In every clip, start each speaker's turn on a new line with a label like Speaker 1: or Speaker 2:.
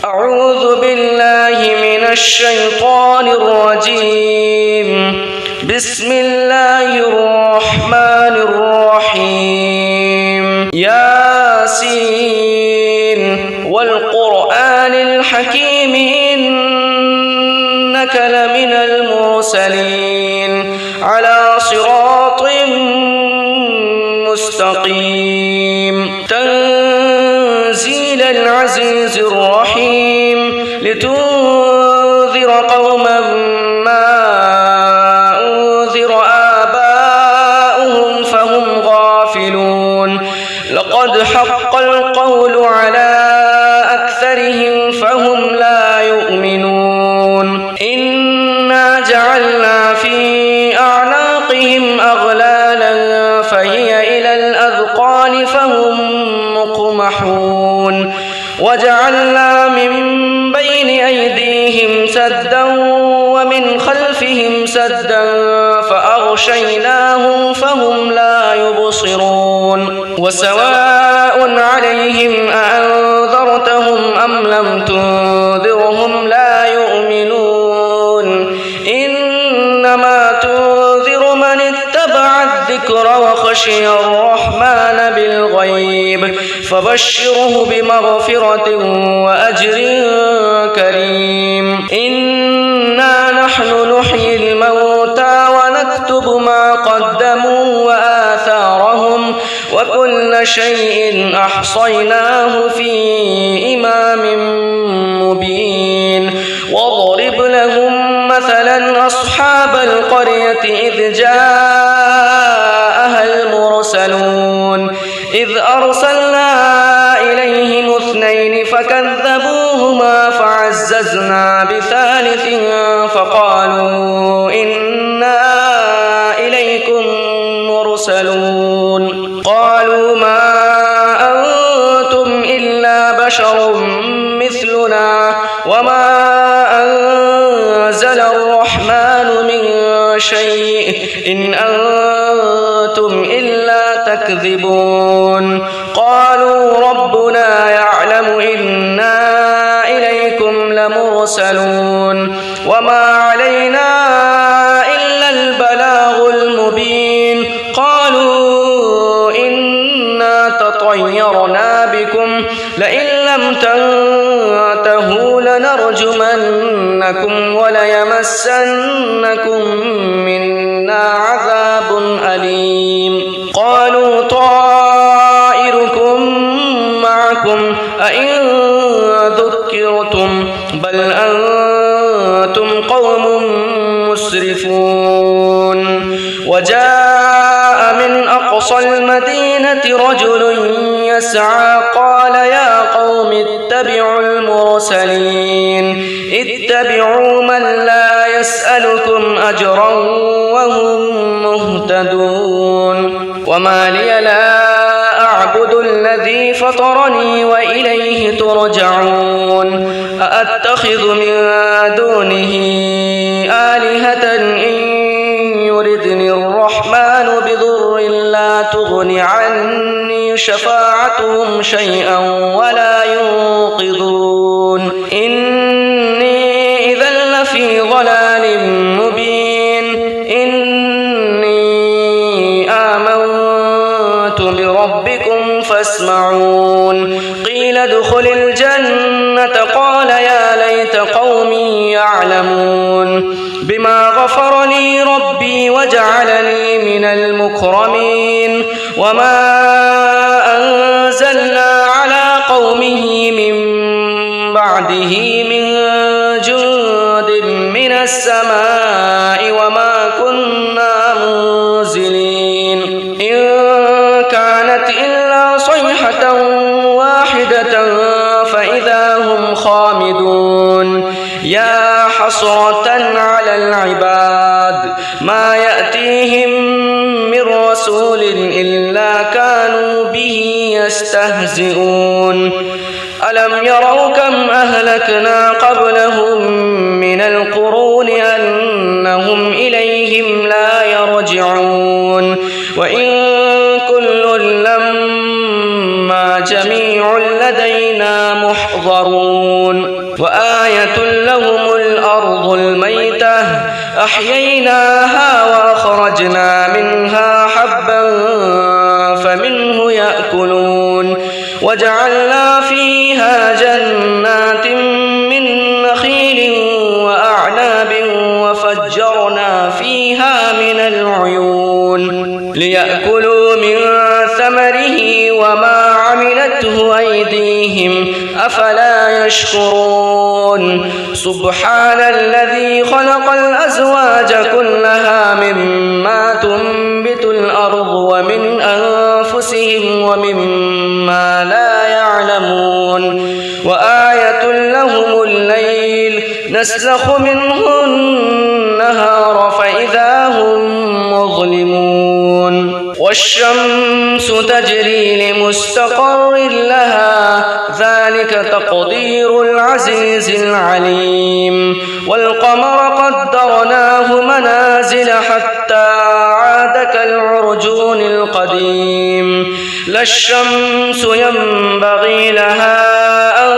Speaker 1: أعوذ بالله من الشيطان الرجيم. بسم الله الرحمن الرحيم. ياسين والقرآن الحكيم إنك لمن المرسلين على صراط مستقيم. تنزيل العزيز الرحيم لتنذر قوما ما أنذر آباؤهم فهم غافلون. لقد حق القول على أكثرهم فهم لا يؤمنون. إنا جعلنا في أعناقهم أغلالا فهي إلى الأذقان فهم مقمحون. وجعلنا من بين أيديهم سدا ومن خلفهم سدا فأغشيناهم فهم لا يبصرون. وسواء عليهم أأنذرتهم أم لم تنذرهم لا يؤمنون. إنما تنذر من اتبع الذكر وخشي الرحمن بالغيب فبشره بمغفرة وأجر كريم. إنا نحن نحيي الموتى ونكتب ما قدموا وآثارهم وكل شيء أحصيناه في إمام مبين. واضرب لهم مثلا أصحاب القرية إذ جاءها المرسلون إذ أرسلنا إليهم 2 فكذبوهما فعززنا بثالث فقالوا إنا إليكم مرسلون. قالوا ما أنتم إلا بشر مثلنا وما أنزل الرحمن من شيء إن أنتم إلا تكذبون. قالوا ربنا يعلم إنا إليكم لمرسلون وما علينا إلا البلاغ المبين. قالوا إنا تطيرنا بكم لئن لم تنتهوا لنرجمنكم وليمسنكم منا عذاب أليم. قالوا طائركم معكم أئن ذكرتم بل أنتم قوم مسرفون. وجاء من أقصى المدينة رجل يسعى قال يا قوم اتبعوا المرسلين اتبعوا من لا يسألكم أجرا وهم مهتدون. وما لي لا أعبد الذي فطرني وإليه ترجعون. أأتخذ من دونه آلهة إن يردني الرحمن بضر لا تغن عني شفاعتهم شيئا ولا ينقذون. إني إذا لفي ضلال مبين. إني آمنت بربكم فاسمعون. قيل ادخل الجنة قال يا ليت قومي يعلمون بما غفر لي ربي وجعلني من المكرمين. وما أنزلنا على قومه من بعده من جند من السماء وما كنا منزلين. إن كانت إلا صيحة واحدة فإذا هم خامدون. يا حسرة على العباد ما يأتيهم من رسول إلا كانوا به يستهزئون. ألم يروا كم أهلكنا قبلهم من القرون أنهم إليهم لا يرجعون. وإن كل لما جميع لدينا محضرون. فأحييناها وأخرجنا منها حبا فمنه يأكلون وجعلنا فيها جنات من نخيل وأعناب وفجرنا فيها من العيون ليأكلوا من ثمره وما عملته أيديهم أفلا يشكرون سبحان الذي خلق الأزواج كلها مما تنبت الأرض ومن أنفسهم ومما لا يعلمون وآية لهم الليل نسلخ منه النهار فإذا هم مظلمون والشمس تجري لمستقر لها ذلك تقدير العزيز العليم والقمر قدرناه منازل حتى عاد كالعرجون القديم لا الشمس ينبغي لها أن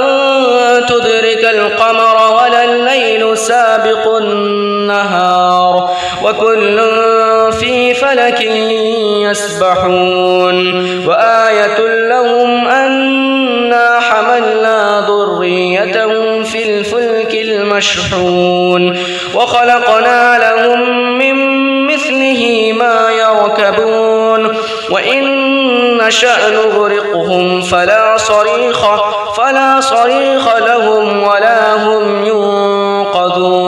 Speaker 1: تدرك القمر ولا الليل سابق النهار وكل في فلك يسبحون وآية لهم أنا حملنا ذريتهم في الفلك المشحون وخلقنا لهم من مثله ما يركبون وإن نشأ نغرقهم فلا صريخ لهم ولا هم ينقذون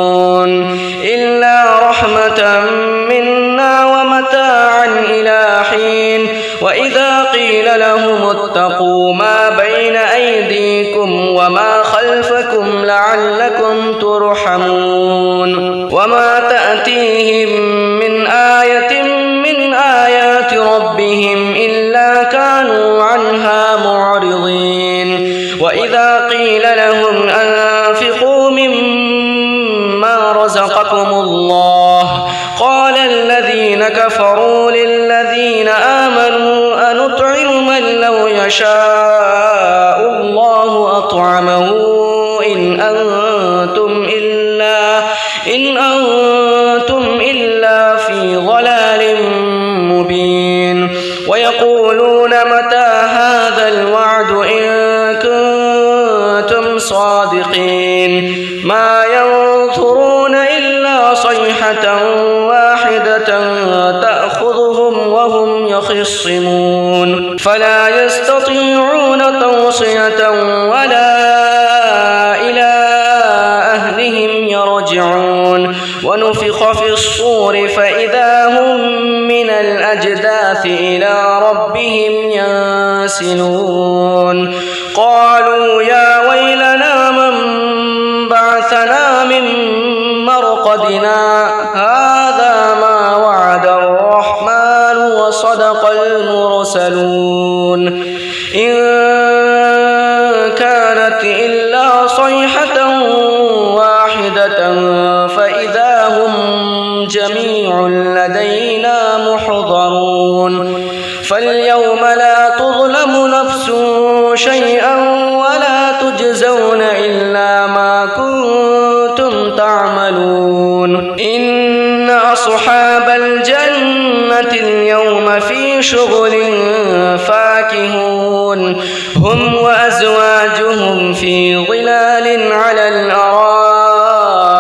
Speaker 1: إلا رحمة منا ومتاعا إلى حين وإذا قيل لهم اتقوا ما بين أيديكم وما خلفكم لعلكم ترحمون وما تأتيهم من آية من آيات ربهم إلا كانوا عنها معرضين وإذا قيل لهم أنفقوا مما رزقكم الله قال الذين كفروا للذين آمنوا أنطعم من لو يشاء الله أطعمه إن أنتم إلا في ضلال مبين ويقولون متى هذا الوعد إن كنتم صادقين ما ينظرون إلا صيحة واحدة تأخذهم وهم يخصمون فلا يستطيعون توصية ولا إلى أهلهم يرجعون ونفخ في الصور فإذا هم من الأجداث إلى ربهم ينسلون قالوا يا ويلنا من بعثنا من مرقدنا هذا ما وعد الرحمن وصدق المرسلون إن كانت إلا صيحة واحدة فإذا هم جميع لدينا محضرون فاليوم لا تظلم نفس شيئا ولا تجزون إلا ما كنتم تعملون إن أصحاب الجنة اليوم في شغل فاكهون هم وأزواجهم في ظلال على الأرائك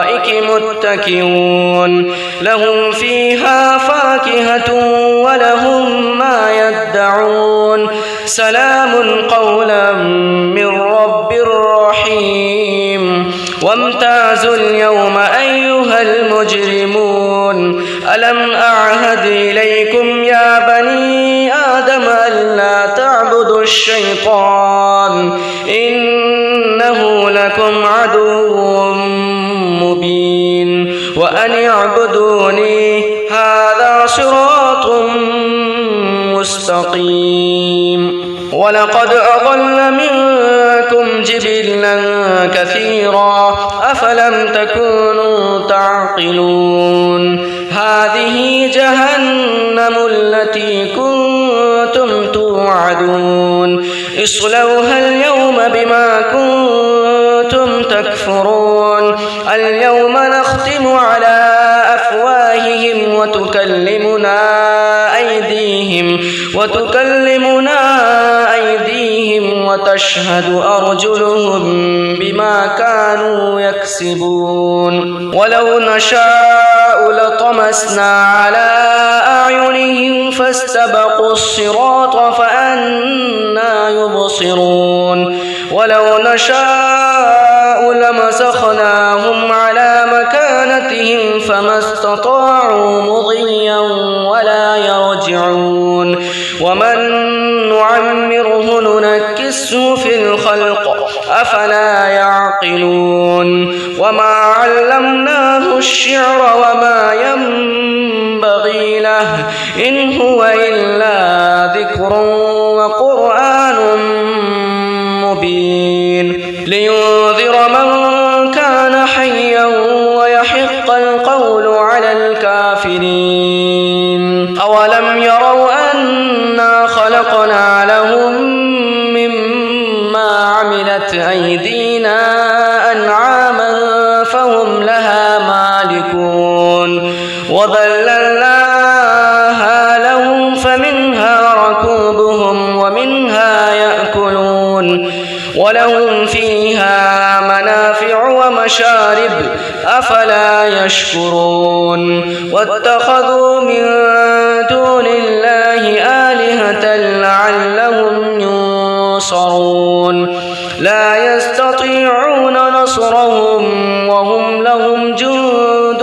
Speaker 1: متكئون لهم فيها فاكهة ولهم ما يدعون سلام قولا من رب رحيم وامتازوا اليوم أيها المجرمون ألم أعهد إليكم يا بني آدم ألا تعبدوا الشيطان إنه لكم عدو مبين وأن اعبدوني هذا صراط مستقيم ولقد أضل منكم جبلا كثيرا أفلم تكونوا تعقلون هذه جهنم التي كنتم توعدون اصلوها اليوم بما كنتم تكفرون اليوم نختم على وتكلمنا أيديهم وتشهد أرجلهم بما كانوا يكسبون ولو نشاء لطمسنا على أعينهم فاستبقوا الصراط فأنى يبصرون ولو نشاء لمسخناهم على مكانتهم فما استطاعوا مضيا ولا يرجعون ومن نعمره ننكسه في الخلق أفلا يعقلون وما علمناه الشعر وما ينبغي له إن هو إلا ذكر وقرآن مبين لينذر من كان حيا ويحق القول على الكافرين أولم يروا أنا خلقنا لهم مما عملت أيدينا أنعاما فهم لها مالكون وذللناها لهم فمنها ركوبهم ومنها يأكلون ولهم فيها منافع ومشارب أفلا يشكرون واتخذوا من دون الله آلهة لعلهم ينصرون لا يستطيعون نصرهم وهم لهم جند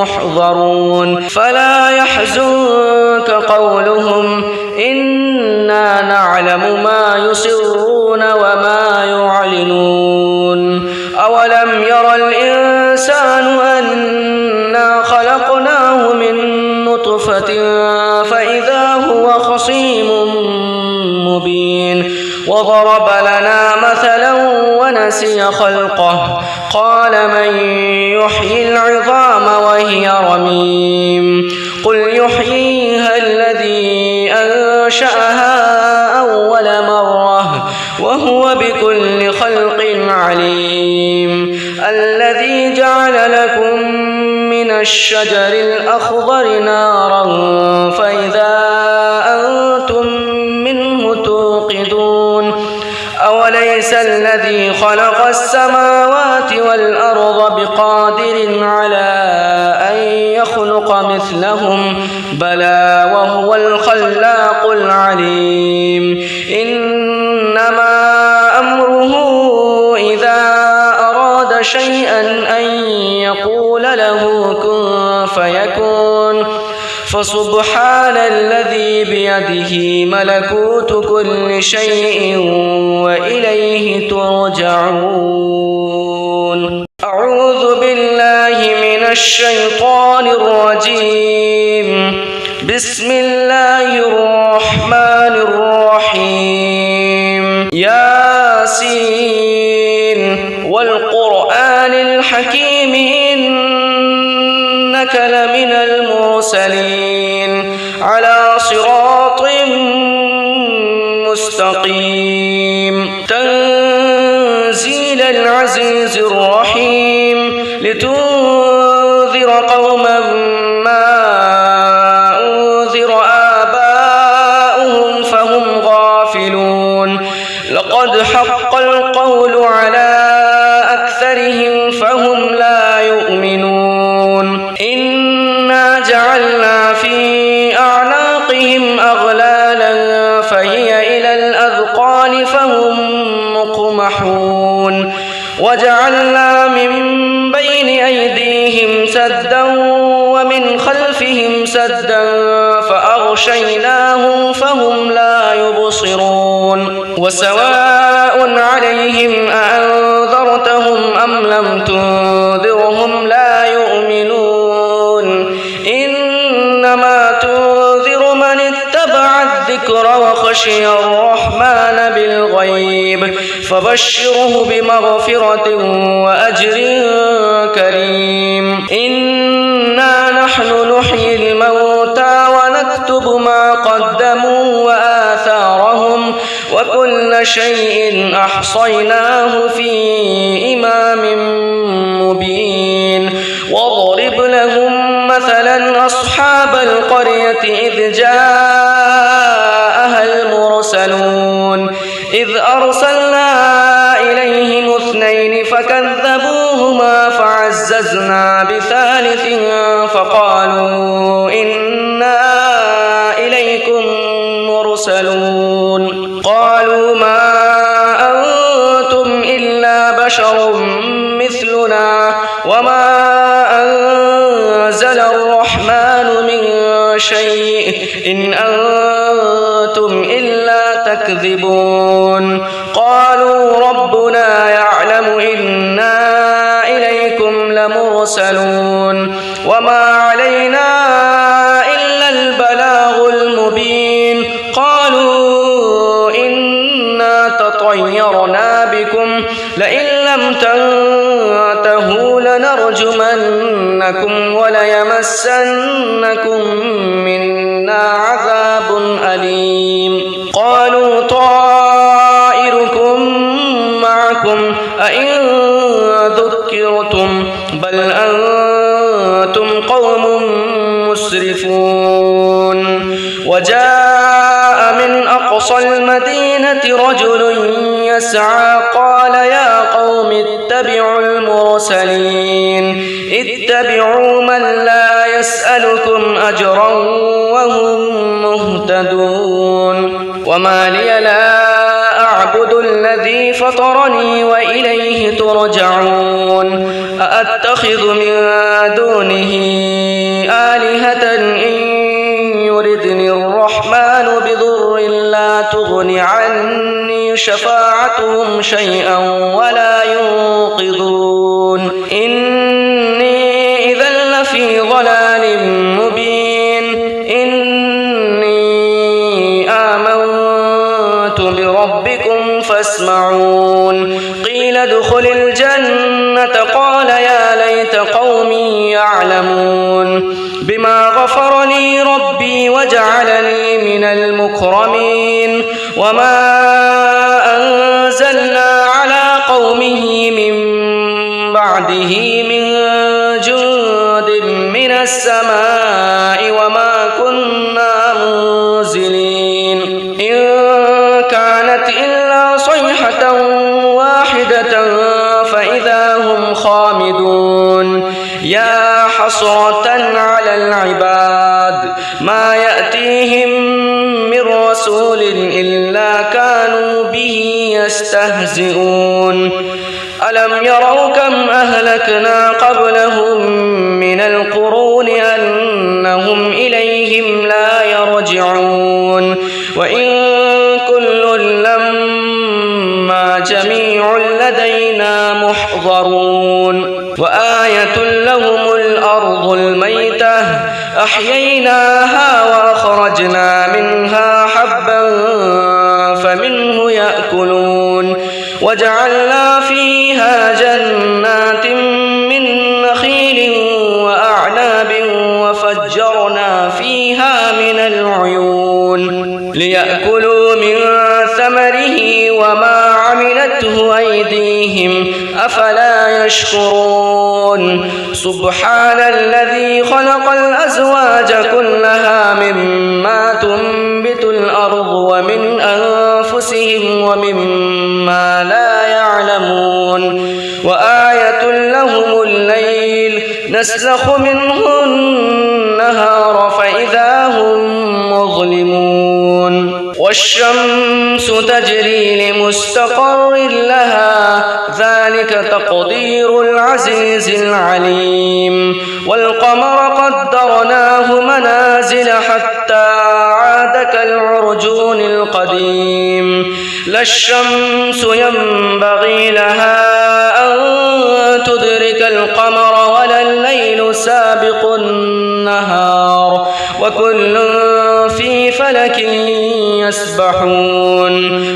Speaker 1: محضرون فلا يحزنك قولهم إنا نعلم ما يسرون وما يعلنون أولم ير الإنسان أنا خلقناه من نطفة فإذا هو خصيم مبين وضرب لنا مثلا ونسي خلقه قال من يحيي العظام وهي رميم قل يحييها الذي أنشأها أول مرة وهو بكل خلق عليم الذي جعل لكم من الشجر الأخضر نارا فإذا أنتم منه توقدون أوليس الذي خلق السماوات والأرض بقادر على أن يخلق مثلهم بلى وهو الخلاق العليم إنما أمره إذا أراد شيئا أن يقول له كن فيكون فسبحان الذي بيده ملكوت كل شيء وإليه ترجعون أعوذ بالله من الشيطان الرجيم بسم الله الرحمن الرحيم ياسين والقرآن الحكيم إنك لمن المرسلين على صراط مستقيم تنزيل العزيز الرحيم لتنذر قوما ما أنذر آباؤهم فهم غافلون لقد حق القول على أكثرهم فهم لا يؤمنون إنا جعلنا في أعناقهم أغلالا فهي إلى الأذقان فهم مقمحون وجعلنا من بين أيديهم سدا ومن خلفهم سدا فأغشيناهم فهم لا يبصرون وسواء عليهم أأنذرتهم أم لم تنذرهم لا يؤمنون إنما تنذر من اتبع الذكر وخشي الرحمن بالغيب فبشره بمغفرة وأجر كريم إنا نحن نحيي الموتى ونكتب ما قدموا وآثارهم وكل شيء أحصيناه في إمام مبين واضرب لهم مثلا إذ جاءها المرسلون إذ أرسلنا إليهم 2 فكذبوهما فعززنا ب3 فقالوا إنا إليكم مرسلون قالوا ما أنتم إلا بشر مثلنا وما أنزل الرحمن من شيء إن أنتم إلا تكذبون قالوا ربنا يعلم إنا إليكم لمرسلون وما علينا إلا البلاغ المبين قالوا إنا تطيرنا بكم لئن لم تنتهوا لنرجمنكم وليمسنكم منا عذاب أليم قالوا طائركم معكم أئن ذكرتم بل أنتم قوم مسرفون وجاء من أقصى المدينة رجل يسعى قال يا قوم اتبعوا المرسلين اتبعوا من لا يسألكم أجرا وهم مهتدون وما لي لا أعبد الذي فطرني وإليه ترجعون أأتخذ من دونه آلهة إن يردني الرحمن بضر لا تغن عني شفاعتهم شيئا ولا ينقذون إني إذا لفي ضلال مبين إني آمنت بربكم فاسمعون قيل ادخل الجنة قال يا ليت قومي يعلمون بما غفر لي ربي وجعلني من المكرمين وما أنزلنا على قومه من بعده من جند من السماء وما كنا منزلين إن كانت إلا صيحة واحدة فإذا هم خامدون يا حسرة على العباد ما يأتيهم من رسول إلا كانوا به يستهزئون ألم يروا كم أهلكنا قبلهم من القرون أنهم إليهم لا يرجعون وإن كل لما جميع لدينا محضرون وآية لهم الأرض الميتة أحييناها وأخرجنا منها حبا فمنه يأكلون وجعلنا فيها جنات من نخيل وأعناب وفجرنا فيها من العيون ليأكلوا من ثمره وما عملته أيديهم أفلا يشكرون سبحان الذي خلق الأزواج كلها مما تنبت الأرض ومن أنفسهم ومما لا يعلمون وآية لهم الليل نسلخ منه النهار فإذا هم مظلمون والشمس تجري لمستقر لها ذلك تقدير العزيز العليم والقمر قدرناه منازل حتى عاد كالعرجون القديم لا الشمس ينبغي لها أن تدرك القمر ولا الليل سابق النهار وكل في فلك يسبحون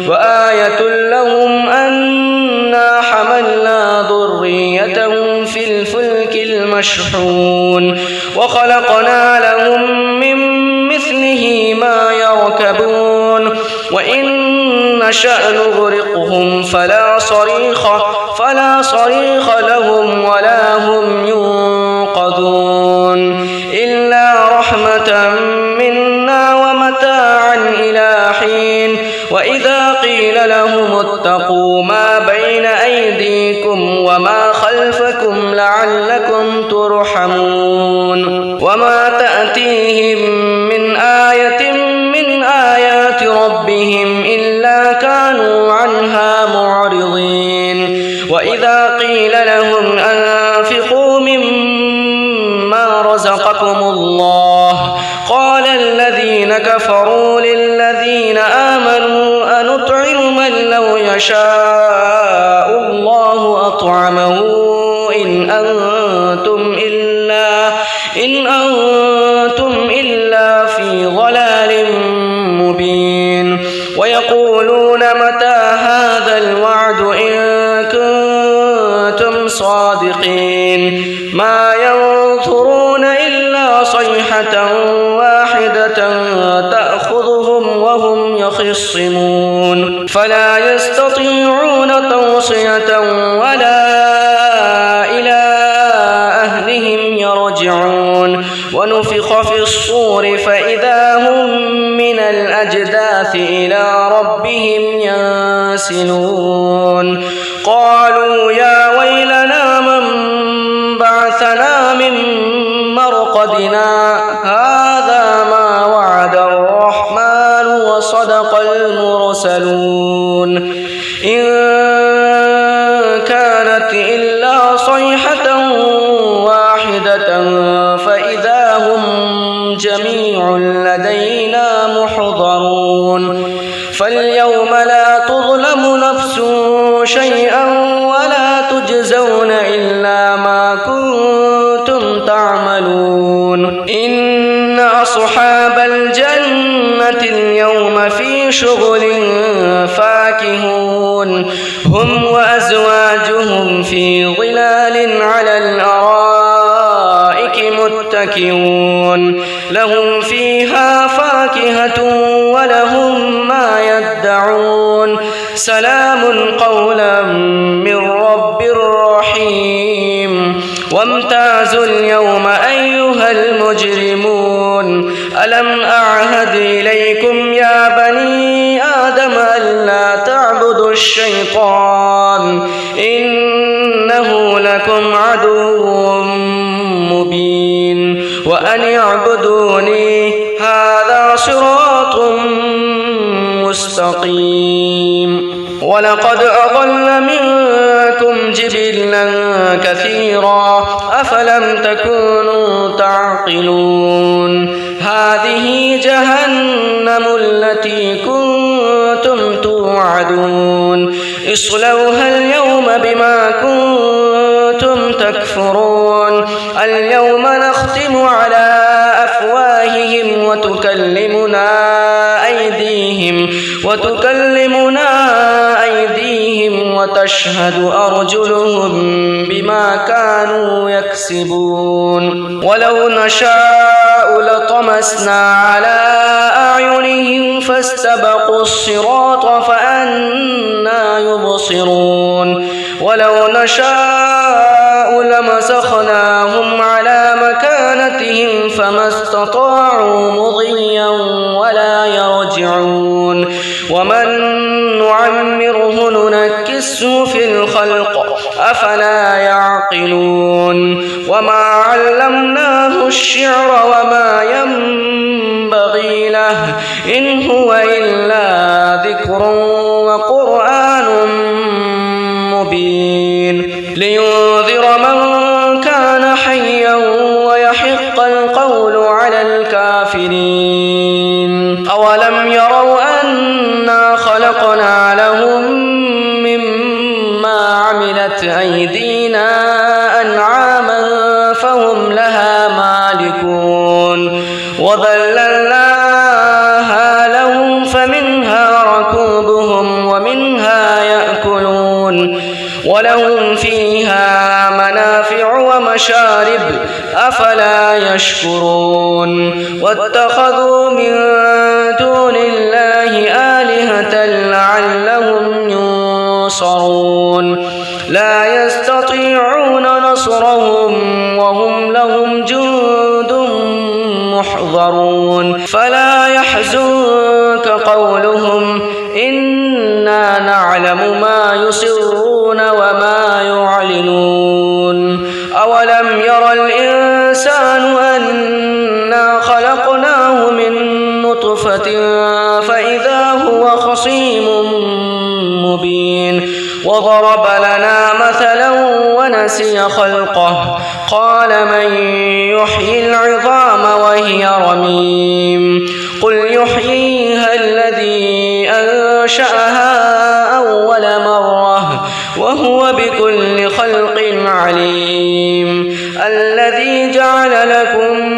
Speaker 1: وآية لهم أنا حملنا ذريتهم في الفلك المشحون وخلقنا لهم من مثله ما يركبون وإن نشأ نغرقهم فلا صريخ لهم ولا هم ينقذون إلا رحمة منا أموركم وما خلفكم لعلكم ترحمون وما تأتيهم من آية من آيات ربهم إلا كانوا عنها معرضين وإذا قيل لهم أنفقوا مما رزقكم الله قال الذين كفروا للذين آمنوا أنطعم من لو يشاء الله أطعمه إن أنتم إلا في ضلال مبين ويقولون متى هذا الوعد إن كنتم صادقين ما ينظرون إلا صيحة واحدة تأخذهم وهم يخصمون فلا يستطيعون توصية ولا إلى أهلهم يرجعون ونفخ في الصور فإذا هم من الأجداث إلى ربهم ينسلون قالوا يا ويلنا من بعثنا من مرقدنا هذا ما وعد الرحمن وصدق المرسلون إن كانت إلا صيحة واحدة فإذا هم جميع لدينا محضرون فاليوم لا تظلم نفس شيئا ولا تجزون إلا ما كنتم تعملون إن أصحاب الجنة اليوم في شغل فاكهون هم وأزواجهم في ظلال على الأرائك متكئون لهم فيها فاكهة ولهم ما يدعون سلام قولا من رب رحيم وامتازوا اليوم أيها المجرمون ألم أعهد إليكم يا بني آدم ألا تعبدوا الشيطان إنه لكم عدو مبين وأن اعبدوني هذا صراط مستقيم ولقد أضل منكم جبلا كثيرا أفلم تكونوا تعقلون هذه جهنم التي كنتم توعدون اصلوها اليوم بما كنتم تكفرون اليوم نختم على أفواههم وتكلمنا أيديهم وتشهد أرجلهم بما كانوا يكسبون ولو نشاء لطمسنا على أعينهم فاستبقوا الصراط فأنى يبصرون ولو نشاء لمسخناهم على مكانتهم فما استطاعوا مضيا ولا يرجعون ومن نعمره ننكسه في الخلق أفلا يعقلون وما علمناه الشعر وما ينبغي له إن هو إلا ذكر وقرآن مبين لينذر من كان حيا ويحق القول على الكافرين أولم يروا أنا خلقنا لهم مما عملت أيدينا أنعاما فهم لها مالكون وذللناها لهم فمنها ركوبهم ومنها يأكلون ولهم فيها منافع ومشارب أفلا يشكرون واتخذوا من دون الله آلهة لعلهم ينصرون لا يستطيعون نصرهم وهم لهم جند محضرون فلا يحزنك قولهم إنا نعلم ما يسرون وما يعلمون عادلون أولم ير الإنسان أنا خلقناه من نطفة فإذا هو خصيم مبين وضرب لنا مثلا ونسي خلقه قال من يحيي العظام وهي رميم قل يحييها الذي أنشأها أول مرة وهو بكل خلق عليم الذي جعل لكم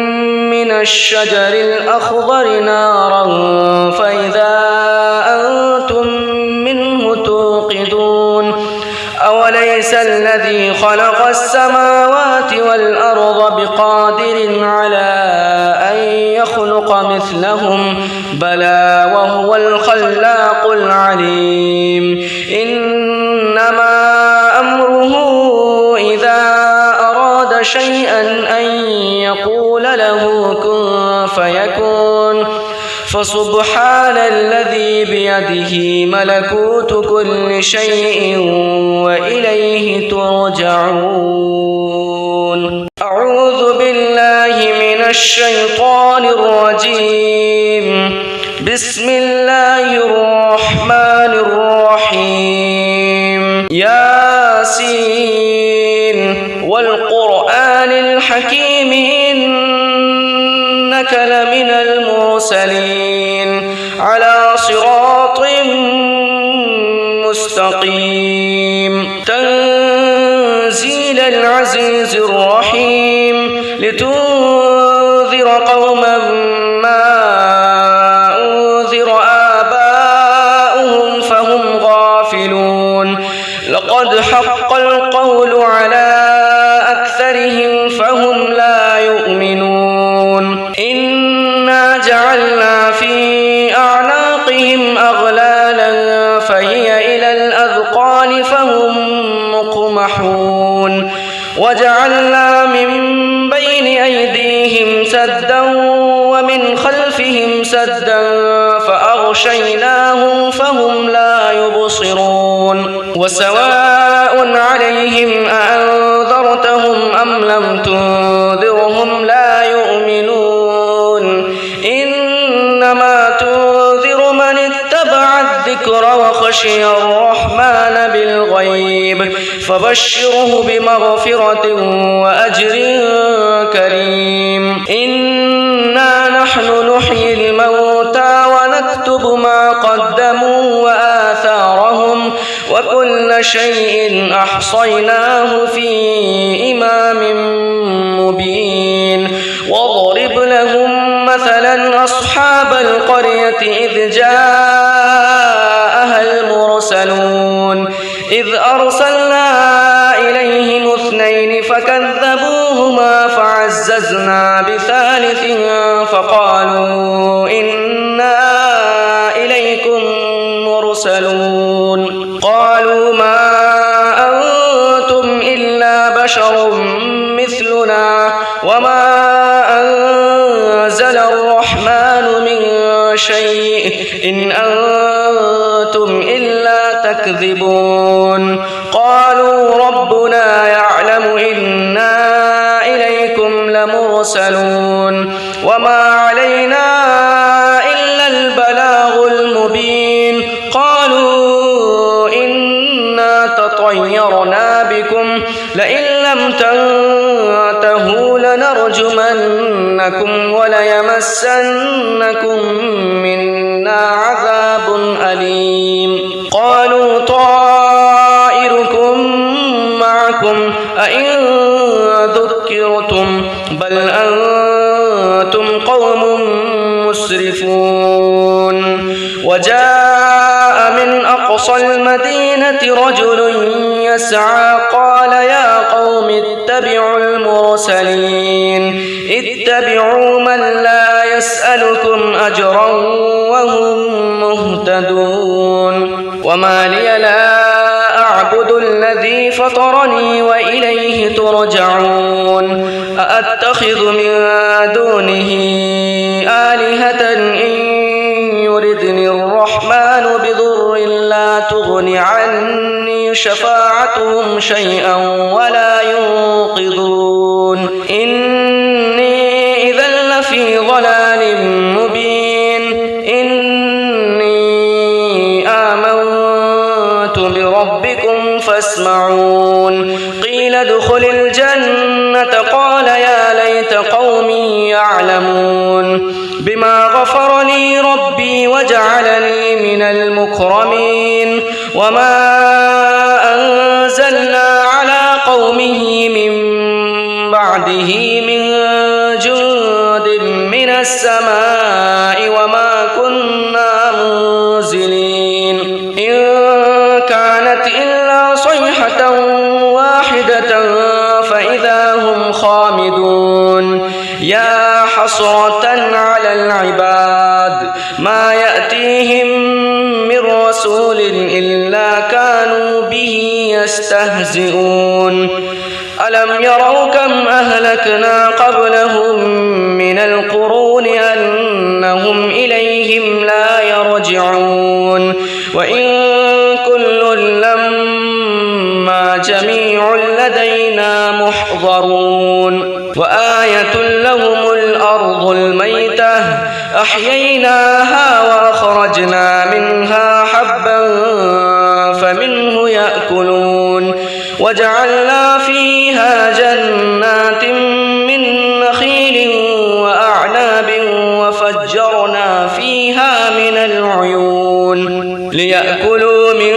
Speaker 1: من الشجر الأخضر نارا فإذا أنتم منه توقدون أوليس الذي خلق السماوات والأرض بقادر على أن يخلق مثلهم بلى وهو الخلاق العليم إنما أمره إذا أراد شيئا أن يقول له كن فيكون فسبحان الذي بيده ملكوت كل شيء وإليه ترجعون أعوذ بالله من الشيطان الرجيم بسم الله الرحمن الرحيم ياسين والقرآن الحكيم إنك لمن المرسلين على صراط مستقيم تنزيل العزيز الرحيم لتنذر قوما ما أنذر آباؤهم فهم غافلون لقد حق القول على أكثرهم فهم لا يؤمنون إنا جعلنا في أعناقهم أغلالا فهي إلى الأذقان فهم مقمحون وجعلنا من بين أيديهم سدا ومن خلفهم سدا فأغشيناهم فهم لا يبصرون وسواء عليهم أأنذرتهم أم لم تنذرهم لا يؤمنون إنما تنذر من اتبع الذكر وخشي الرحمن بالغيب فبشره بمغفرة وأجر كريم إنا نحن نحيي الموتى ونكتب ما قدموا وآثارهم وكل شيء أحصيناه في إمام مبين واضرب لهم مثلا أصحاب القرية إذ جاءها المرسلون إذ أرسلنا إليهم اثنين فكذبوهما فعززنا بثالث فقالوا إنا إليكم مرسلون قالوا ما أنتم إلا بشر مثلنا وما أنزل الرحمن من شيء إن أنتم إلا تكذبون قالوا ربنا يعلم إنا إليكم لمرسلون وما علينا إلا البلاغ المبين قالوا إنا تطيرنا بكم لئن لم تنتهوا لنرجمنكم وليمسنكم منا عذاب أليم قالوا طائركم معكم أئن ذكرتم بل أنتم قوم مسرفون وجاء من أقصى المدينة رجل يسعى قال يا قوم اتبعوا المرسلين اتبعوا من لا يسألكم أجرا وهم مهتدون وما لي لا أعبد الذي فطرني وإليه ترجعون أأتخذ من دونه آلهة إن يردني الرحمن بضر لا تغن عني شفاعتهم شيئا ولا ينقذون إني إذا لفي ضلال مبين إني آمنت بربكم فاسمعون قيل ادخل الجنة قال يا ليت قومي يعلمون بما غفر لي ربي وجعلني من المكرمين وما أنزلنا على قومه من بعده من جند من السماء وما كنا منزلين إن كانت إلا صيحة واحدة فإذا هم خامدون يا حسرة على العباد ما يأتيهم من رسول إلا كانوا به يستهزئون ألم يروا كم أهلكنا قبلهم من القرون أنهم إليهم لا يرجعون وإن كل لما جميع لدينا محضرون وآية لهم الأرض الميتة أحييناها وأخرجنا منها حبا فمنه يأكلون وجعلنا فيها جنات من نخيل وأعناب وفجرنا فيها من العيون ليأكلوا من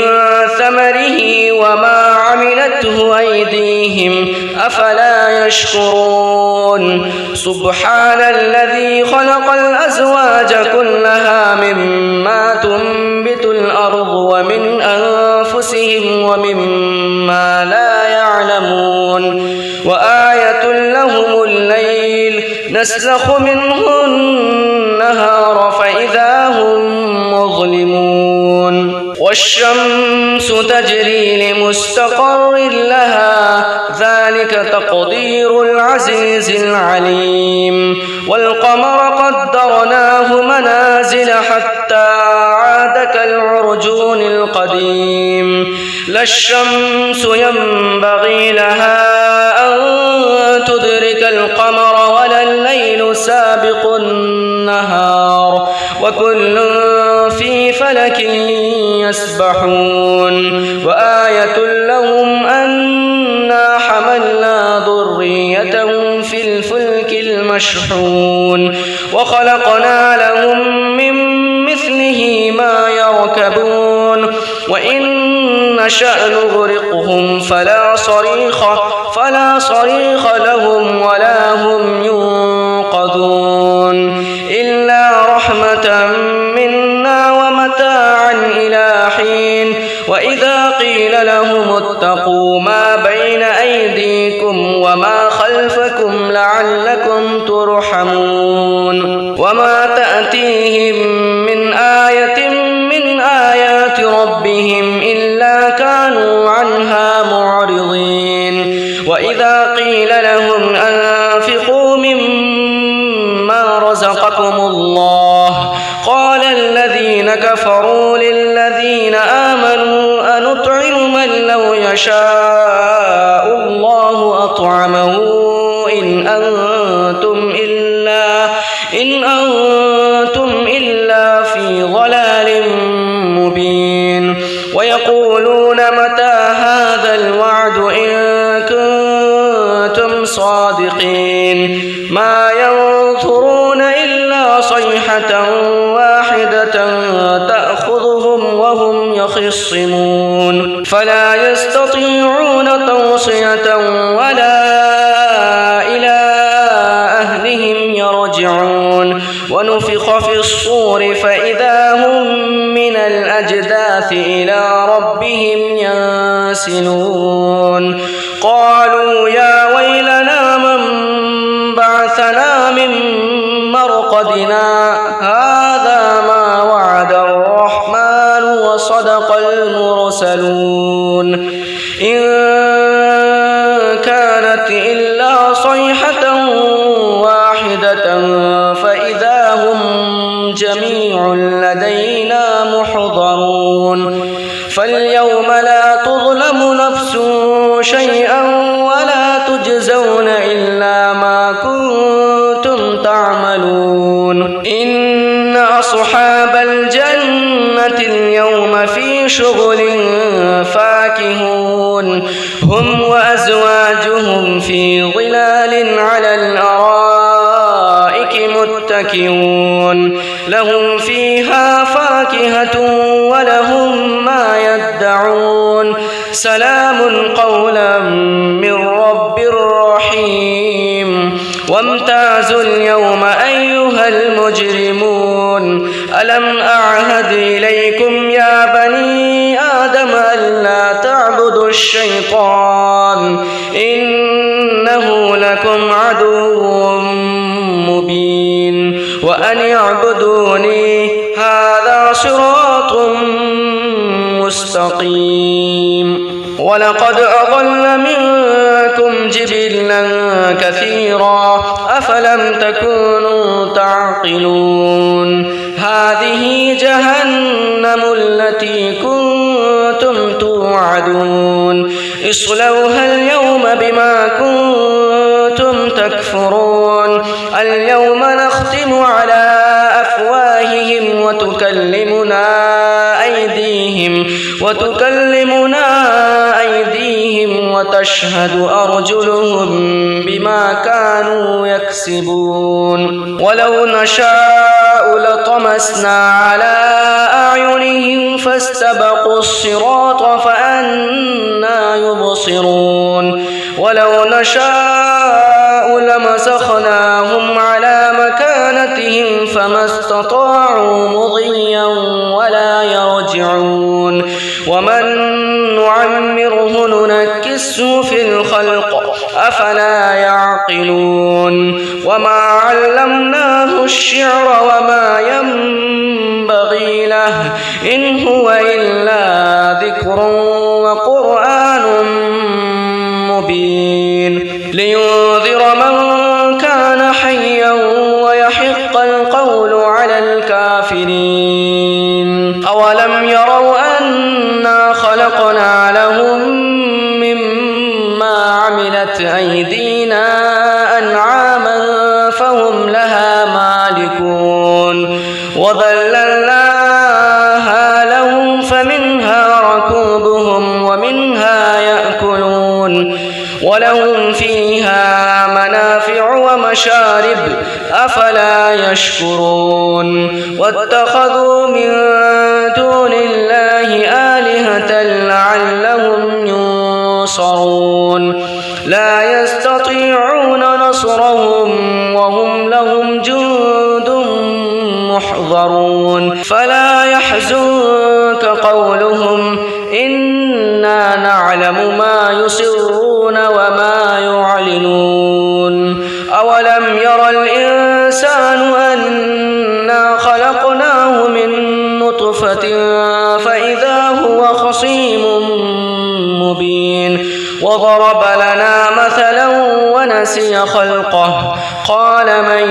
Speaker 1: ثمره وما عملته أيديهم أفلا يشكرون سبحان الذي خلق الأزواج كلها مما تنبت الأرض ومن أنفسهم ومما لا يعلمون وآية لهم الليل نسلخ منه النهار فإذا هم مظلمون والشمس تجري لمستقر لها ذلك تقدير العزيز العليم والقمر قدرناه منازل حتى عاد كالعرجون القديم لا الشمس ينبغي لها أن تدرك القمر ولا الليل سابق النهار وكل في فلك يسبحون وآية لهم أنا حملنا ذريتهم في الفلك المشحون وخلقنا لهم من مثله ما يركبون وإن نشأ نغرقهم فلا صريخ لهم ولا هم ينقذون إلا رحمة منا ومتاعا إلى حين وإذا قيل لهم اتقوا ما بين أيديكم وما خلفكم لعلكم ترحمون وما تأتيهم من آية من آيات ربهم إلا كانوا عنها معرضين وإذا قيل لهم أنفقوا مما رزقكم الله قال الذين كفروا للذين آمنوا أنطعم من لو يشاء الله أطعمه إن أنتم إلا في ضلال مبين ويقولون متى هذا الوعد إن كنتم صادقين ما ينظرون إلا صيحة واحدة تأخذهم وهم يخصمون فلا يستطيعون توصية ولا إلى أهلهم يرجعون ونفخ في الصور فإذا هم من الأجداث إلى ربهم ينسلون قالوا يا ويلنا من بعثنا من مرقدنا هذا ما وعد الرحمن وصدق المرسلون إن كانت إلا صيحة واحدة فإذا هم جميع لدينا محضرون فاليوم لا تظلم شغل فاكهون هم وأزواجهم في ظلال على الأرائك متكئون لهم فيها فاكهة ولهم ما يدعون سلام قولا من رب رحيم وامتازوا اليوم أيها المجرمون ألم أعهد إليكم يا بني آدم ألا تعبدوا الشيطان إنه لكم عدو مبين وأن اعبدوني هذا صراط مستقيم ولقد أضل منكم جبلا كثيرا أفلم تكونوا تعقلون هذه جهنم التي كنتم توعدون اصلوها اليوم بما كنتم تكفرون اليوم نختم على أفواههم وتكلمنا أيديهم وتشهد أرجلهم بما كانوا يكسبون ولو نشاء لطمسنا على أعينهم فاستبقوا الصراط فأنى يبصرون ولو نشاء لمسخناهم على مكانتهم فما استطاعوا مضيا ولا يرجعون ومن نعمره ننكسه في الخلق أفلا يعقلون وما علمناه الشعر وما ينبغي له إن هو إلا ذكر وقرآن مبين لينذر من كان حيا ويحق القول على الكافرين أولم يروا أنا خلقنا لهم مما عملت أيدينا أنعاما فهم لها مالكون وذللناها لهم فمنها ركوبهم ومنها يأكلون ولهم فيها منافع ومشارب أفلا يشكرون واتخذوا من دون الله آلهة لعلهم ينصرون لا يستطيعون نصرهم وهم لهم جند محضرون فلا يحزنك قولهم إنا نعلم ما يسرون وما يعلنون أولم ير الإنسان أنا خلقناه من نطفة فإذا هو خصيم مبين وضرب لنا مثلا ونسي خلقه قال من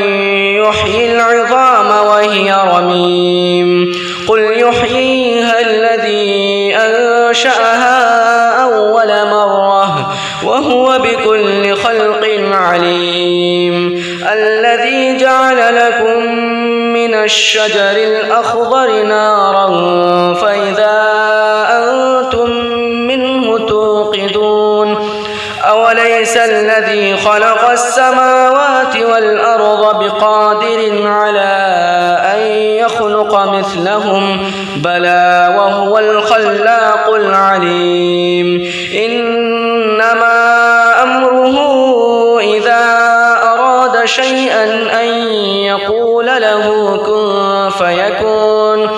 Speaker 1: يحيي العظام وهي رميم قل يحييها الذي أنشأها أول مرة وهو بكل خلق عليم الذي جعل لكم من الشجر الأخضر نارا فإذا أنتم منه توقدون أوليس الذي خلق السماوات والأرض بقادر على أن يخلق مثلهم بلى وهو الخلاق العليم إنما أمره إذا أراد شيئا أن يقول له كن فيكون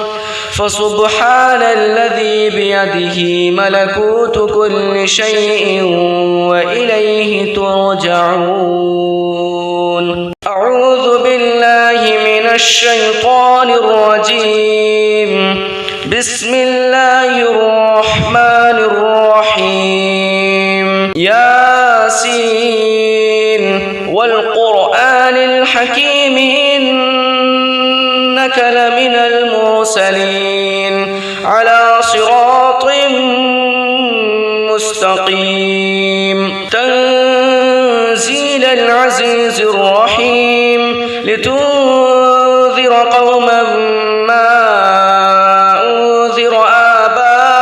Speaker 1: فسبحان الذي بيده ملكوت كل شيء وإليه ترجعون أعوذ بالله من الشيطان الرجيم بسم الله الرحمن الرحيم ياسين والقرآن الحكيم إنك لمن المرسلين على صراط مستقيم تنزيل العزيز الرحيم لتنذر قوما ما أنذر آباؤهم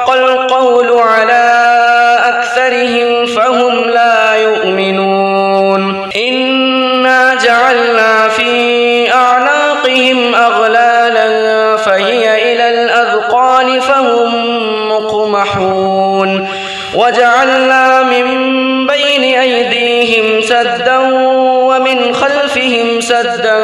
Speaker 1: حق القول على أكثرهم فهم لا يؤمنون إنا جعلنا في أعناقهم أغلالا فهي إلى الأذقان فهم مقمحون وجعلنا من بين أيديهم سدا ومن خلفهم سدا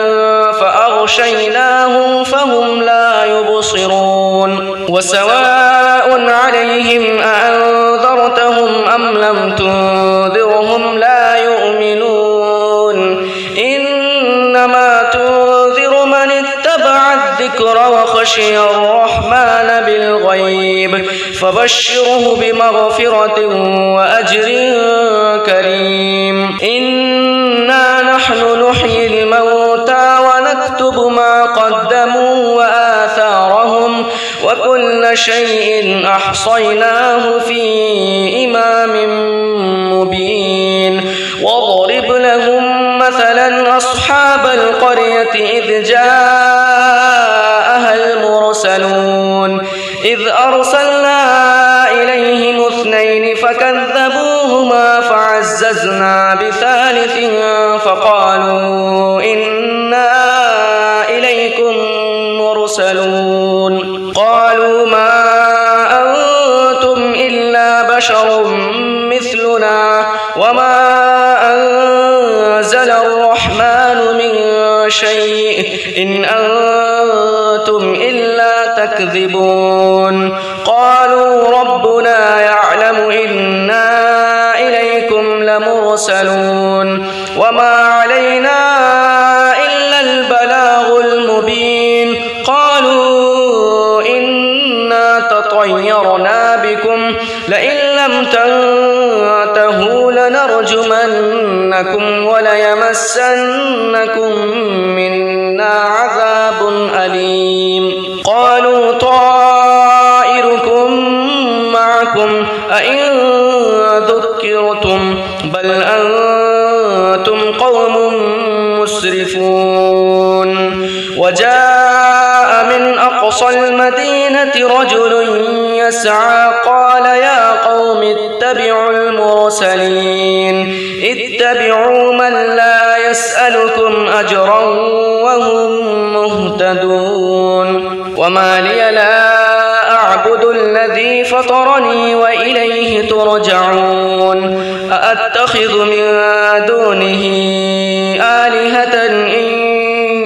Speaker 1: فأغشيناهم فهم لا يبصرون وسواء عليهم أأنذرتهم أم لم تنذرهم لا يؤمنون إنما تنذر من اتبع الذكر وخشي الرحمن بالغيب فبشره بمغفرة وأجر كريم إنا نحن نحيي الموتى ونكتب ما قدموا وآثارهم وكل شيء أحصيناه في إمام مبين واضرب لهم مثلا أصحاب القرية إذ جاءها المرسلون إذ أرسلنا إليهم 2 فكذبوهما فعززنا بثالث فقالوا إنا إليكم مرسلون قالوا ما أنتم إلا بشر مثلنا وما أنزل الرحمن من شيء إن أنتم إلا تكذبون قالوا ربنا يعلم إنا إليكم لمرسلون وما علينا إلا البلاغ المبين قالوا إنا تطيرنا بكم لئن لم تنتهوا لنرجمنكم وليمسنكم منا عذاب أليم قالوا طائركم معكم أئن ذكرتم بل أنتم قوم مسرفون وجاء من أقصى المدينة رجل يسعى قال يا قوم اتبعوا المرسلين اتبعوا من لا يسألكم أجرا وهم مهتدون وما لي لا أعبد الذي فطرني وإليه ترجعون أأتخذ من دونه آلهة إن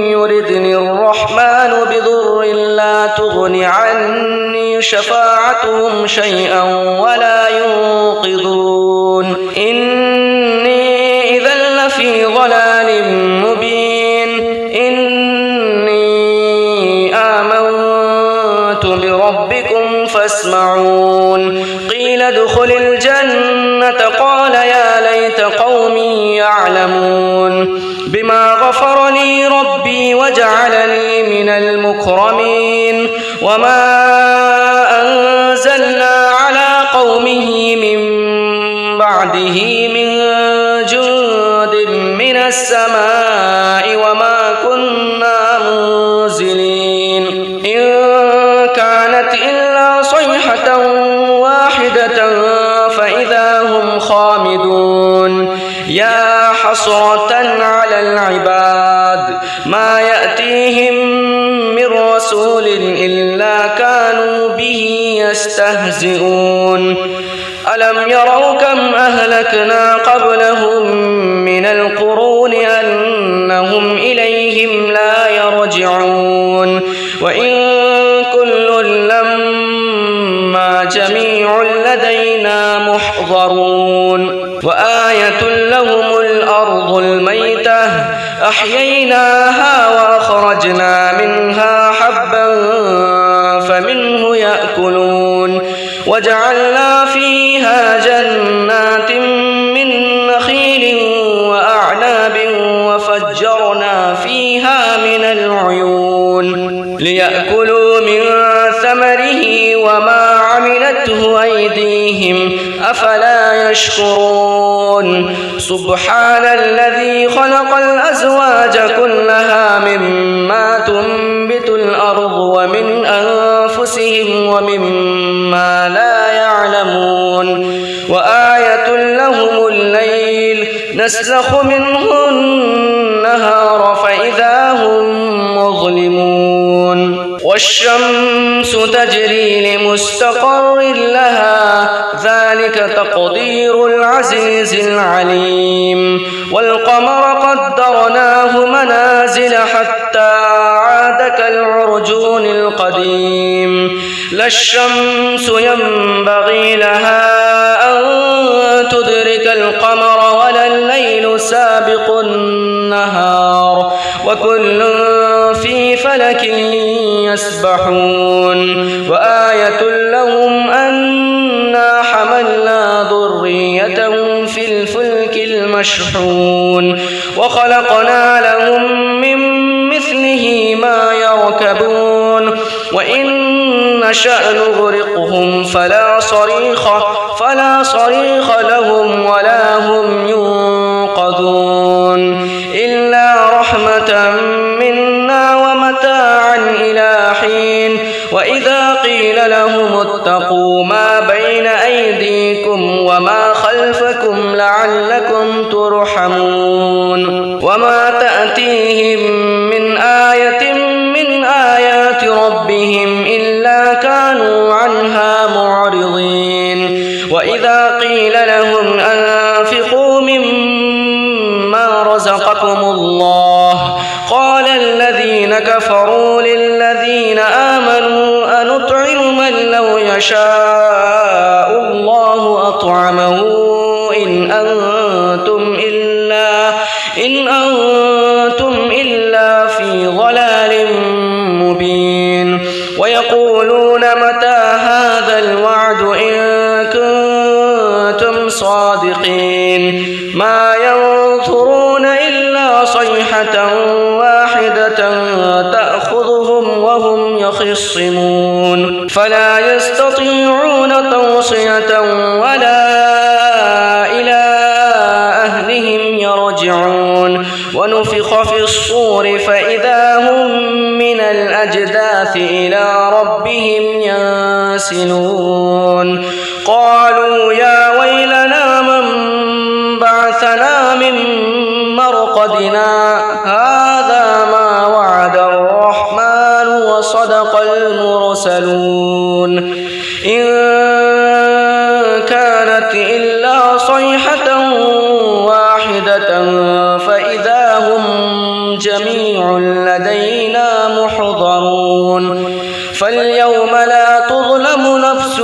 Speaker 1: يردني الرحمن بضر لا تغن عني شفاعتهم شيئا ولا ينقذون إني إذا لفي ضلال مبين إني آمنت بربكم فاسمعون قيل ادخل الجنة قال يا ليت قومي يعلمون بما غفر لي ربي وجعلني من المكرمين وما أنزلنا على قومه من بعده من جند من السماء وما كنا منزلين إن كانت إلا صيحة واحدة فإذا هم خامدون يا حسرة على العباد ما يأتيهم من رسول إلا كانوا به يستهزئون ألم يروا كم أهلكنا قبلهم من القرون أنهم إليهم لا يرجعون وإن كل لما جميع لدينا محضرون وآية لهم الأرض الميتة أحييناها وأخرجنا منها حبا فمنه يأكلون وجعلنا فيها جنات من نخيل وأعناب وفجرنا فيها من العيون ليأكلوا من ثمره وما عملته أيديهم أفلا يشكرون سبحان الذي خلق الأزواج كلها مما تنبت الأرض ومن أنفسهم ومما لا وآية لهم الليل نسلخ منه النهار فإذا هم مظلمون والشمس تجري لمستقر لها ذلك تقدير العزيز العليم والقمر قدرناه منازل حتى عاد كالعرجون القديم لا الشمس ينبغي لها أن تدرك القمر ولا الليل سابق النهار وكل في فلك يسبحون وآية لهم أنا حملنا ذريتهم في الفلك المشحون وخلقنا لهم من مثله ما يركبون وإن نشأ نغرقهم فلا صريخ لهم ولا هم ينقذون إلا رحمة منا ومتاعا إلى حين وإذا قيل لهم اتقوا ما بين أيديكم وما خلفكم لعلكم ترحمون وما تأتيهم من آية من آيات ربهم إلا كانوا عنها معرضين وإذا قيل لهم أنفقوا مما رزقكم الله قال الذين كفروا للذين آمنوا أنطعم من لو يشاء الله أطعمه إن أنتم إلا في ضلال مبين ويقولون متى هذا الوعد إن كنتم صادقين ما ينظرون إلا صيحة واحدة تأخذهم وهم يخصمون فلا يستطيعون توصية ولا إلى أهلهم يرجعون ونفخ في الصور فإذا هم من الأجداث إلى ربهم ينسلون قالوا يا ويلنا من بعثنا من مرقدنا هذا ما وعد الرحمن وصدق المرسلون إن كانت إلا صيحة واحدة فإذا هم جميع لدينا محضرون فاليوم لا تظلم نفس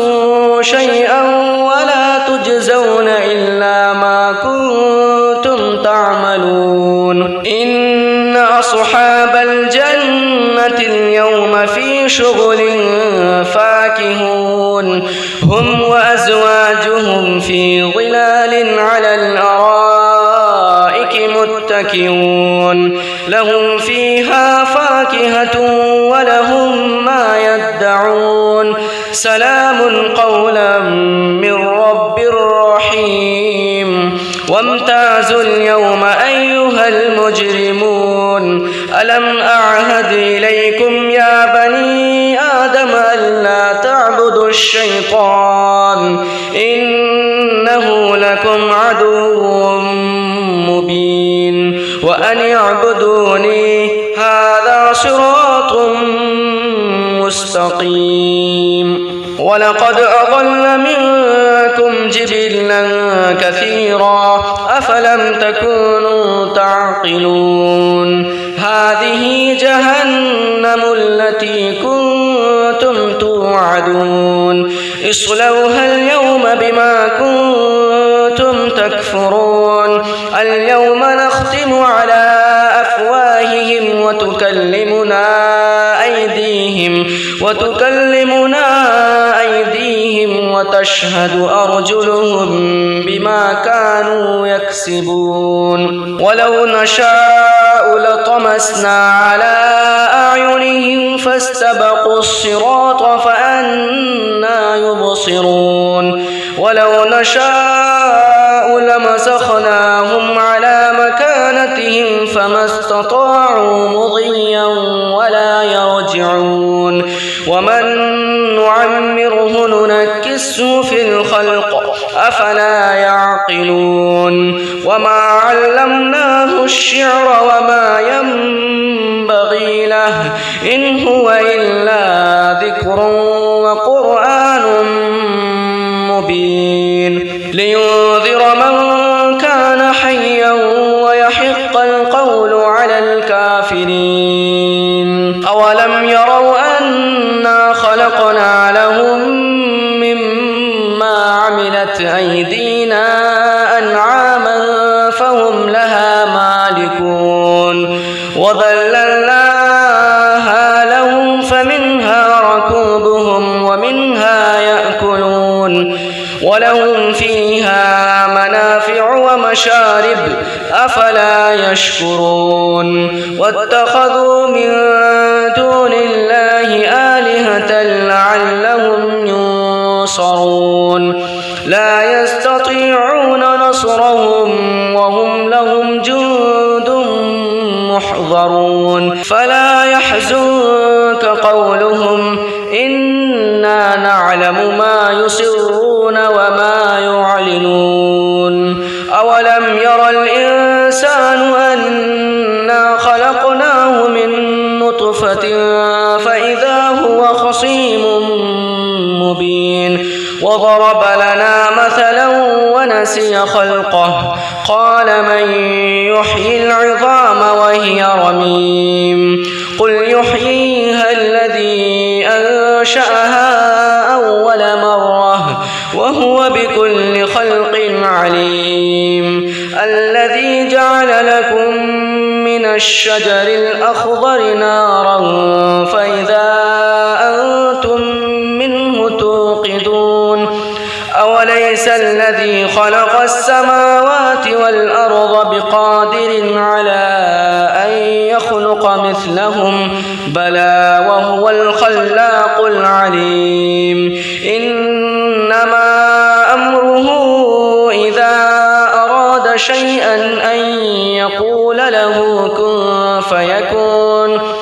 Speaker 1: شيئا ولا تجزون إلا ما كنتم تعملون إن أصحاب الجنة اليوم في شغل فاكهون هم وأزواجهم في ظلال على الأرائك متكئون لهم فيها فاكهة ولهم ما يدعون سلام قولا من رب رحيم وامتازوا اليوم أيها المجرمون ألم أعهد إليكم يا بني آدم ألا تعبدوا الشيطان إنه لكم عدو مبين وأن اعبدوني هذا صراط مستقيم ولقد أضل منكم جبلا كثيرا أفلم تكونوا تعقلون هذه جهنم التي كنتم توعدون اصلوها اليوم بما كنتم تكفرون اليوم نختم على أفواههم وتكلمنا أيديهم وتشهد أرجلهم بما كانوا يكسبون ولو نشاء لطمسنا على أعينهم فاستبقوا الصراط فأنى يبصرون ولو نشاء لمسخناهم على مكانتهم فما استطاعوا مضيا ولا يرجعون ومن نعمره ننكسه في الخلق أفلا يعقلون وما علمناه الشعر وما ينبغي له إن هو إلا ذكر وقرآن مبين لينذر من كان حيا ويحق القول على الكافرين أولم يروا أنا خلقنا لهم مما عملت أيدينا أنعاما فهم لها مالكون وذللناها لهم فمنها ركوبهم ومنها يأكلون ولهم فيها منافع ومشارب أفلا يشكرون واتخذوا من دون الله آلهة لعلهم ينصرون لا يستطيعون نصرهم وهم لهم جند محضرون فلا يحزنك قولهم إنا نعلم ما يسرون وما يعلنون أولم ير الإنسان أنا خلقناه من نطفة فإذا هو خصيم مبين وضرب لنا مثلا ونسي خلقه قال من يحيي العظام وهي رميم قل يحييها الذي أنشأها أول مرة وهو بكل خلق عليم الذي جعل لكم من الشجر الأخضر نارا فإذا أنتم منه توقدون أوليس الذي خلق السماوات والأرض بقادر على أن يخلق مثلهم بلى وهو الخلاق العليم إنما أمره إذا أراد شيئا أن يقول له كن فيكون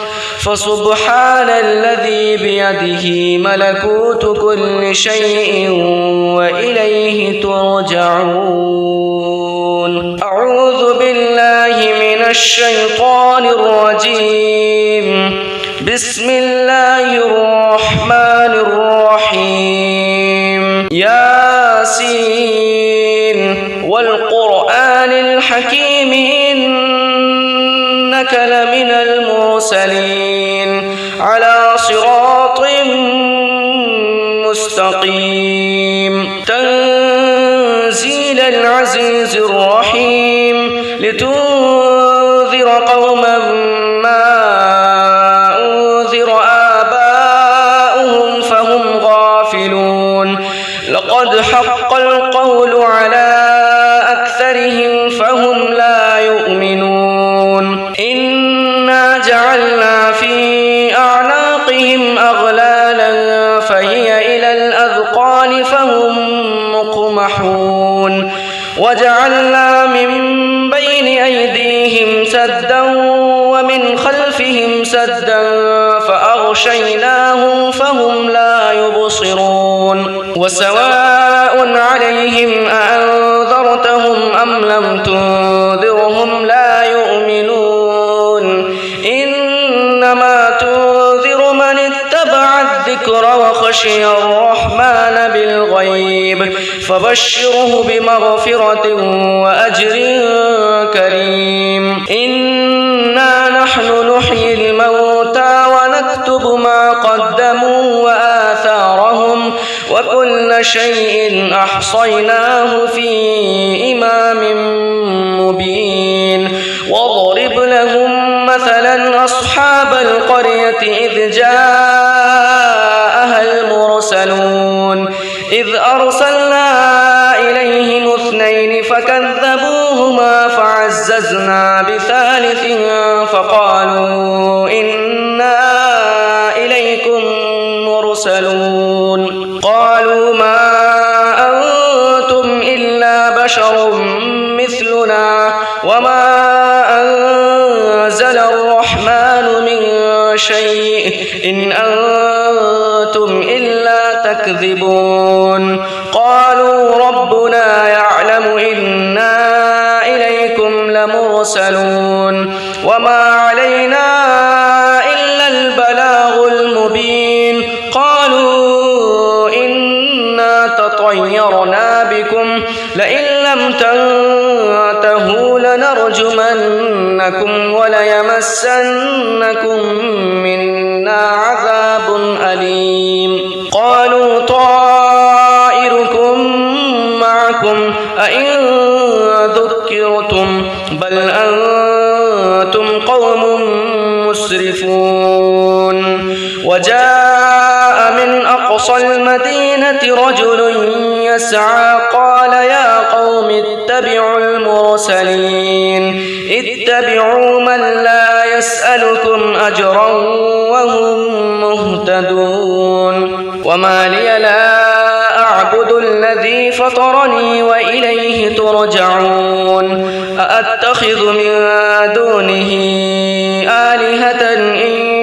Speaker 1: فسبحان الذي بيده ملكوت كل شيء وإليه ترجعون أعوذ بالله من الشيطان الرجيم بسم الله الرحمن الرحيم ياسين والقرآن الحكيم إنك لمن المرسلين على صراط مستقيم تنزيل العزيز الرحيم لتنذر قوما ما أنذر آباؤهم فهم غافلون لقد حق القول على أكثرهم فهم لا يؤمنون إنا جعلنا في أعناقهم أغلالا فهي إلى الأذقان فهم مقمحون وجعلنا من بين أيديهم سدا ومن خلفهم سدا فأغشيناهم فهم لا يبصرون وسواء عليهم أأنذرتهم أم لم تنذرهم لا يؤمنون إنما تنذر من اتبع الذكر وخشي الرحمن بالغيب فبشره بمغفرة وأجر كريم إنا نحن نحيي الموتى ونكتب ما قدموا وآثارهم وكل شيء أحصيناه في إمام مبين واضرب لهم مثلا أصحاب القرية إذ جاءها المرسلون إذ أرسلنا إليهم اثنين فكذبوهما فعززنا بثالث فقالوا إنا إليكم مرسلون قالوا ما أنتم إلا بشر مثلنا وما أنزل الرحمن من شيء إن أنتم إلا تكذبون قالوا ربنا يعلم إنا إليكم لمرسلون وما علينا إلا البلاغ المبين قالوا إنا تطيرنا بكم لئن لم تنتهوا لنرجمنكم وليمسنكم منا عذاب أليم قالوا طائركم معكم أئن ذكرتم بل أنتم قوم مسرفون وجاء من أقصى المدينة رجل يسعى قال يا قوم اتبعوا المرسلين اتبعوا من لا يسألكم أجرا وهم مهتدون وما لي لا أعبد الذي فطرني وإليه ترجعون أأتخذ من دونه آلهة إن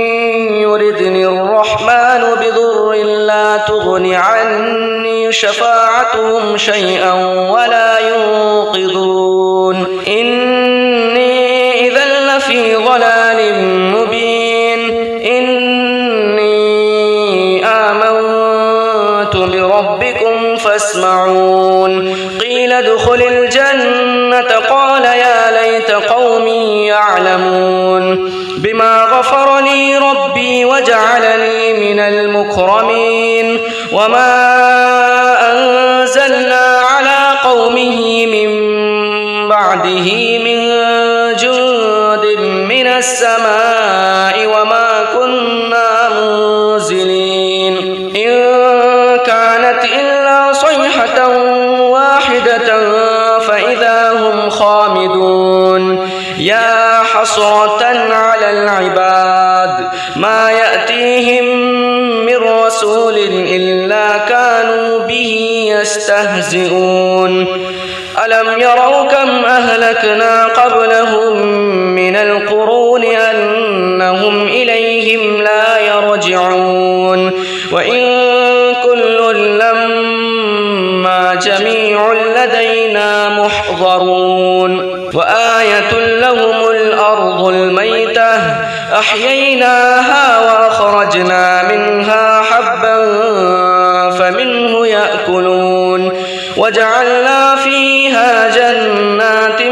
Speaker 1: يردني الرحمن بضر لا تغن عني شفاعتهم شيئا ولا ينقذون إني إذا لفي ضلال مبين إني آمنت بربكم فاسمعون قيل ادخل الجنة قال يا ليت قومي يعلمون بما غفر لي ربي وجعلني من المكرمين وما أنزلنا على قومه من بعده من جند من السماء وما كنا منزلين إن كانت إلا صيحة واحدة فإذا هم خامدون يا حسرة على العباد ما يأتيهم من رسول إلا كانوا به يستهزئون ألم يروا كم أهلكنا قبلهم من القرون أنهم إليهم لا يرجعون وإن كل لما جميع لدينا محضرون وآية لهم الأرض الميتة أحييناها وأخرجنا منها حبا فمنه يأكلون وجعلنا فيها جنات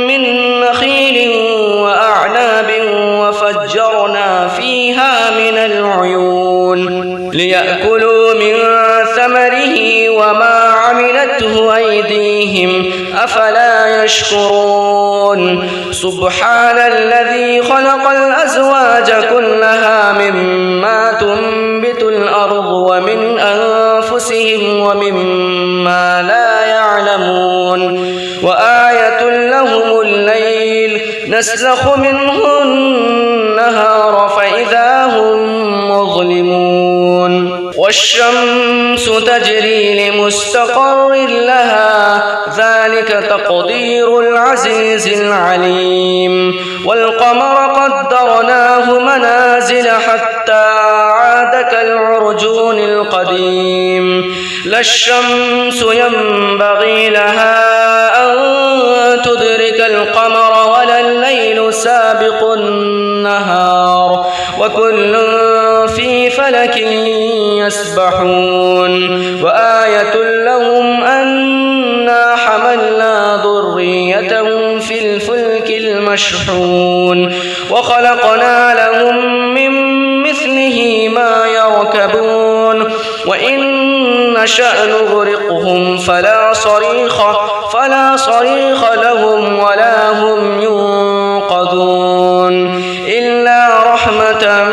Speaker 1: من نخيل وأعناب وفجرنا فيها من العيون ليأكلوا من ثمره وما عملته أيديهم أفلا يشكرون سبحان الذي خلق الأزواج كلها مما تنبت الأرض ومن أنفسهم ومما لا يعلمون وآية لهم الليل نسلخ منه النهار فإذا هم مظلمون والشمس تجري لمستقر لها ذلك تقدير العزيز العليم والقمر قدرناه منازل حتى عاد كالعرجون القديم لا الشمس ينبغي لها أن تدرك القمر ولا الليل سابق النهار وكل في فلك يسبحون وآية لهم أنا حملنا ذريتهم في الفلك المشحون وخلقنا لهم من مثله ما يركبون وإن نشأ نغرقهم فلا صريخ لهم ولا هم ينقذون إلا رحمة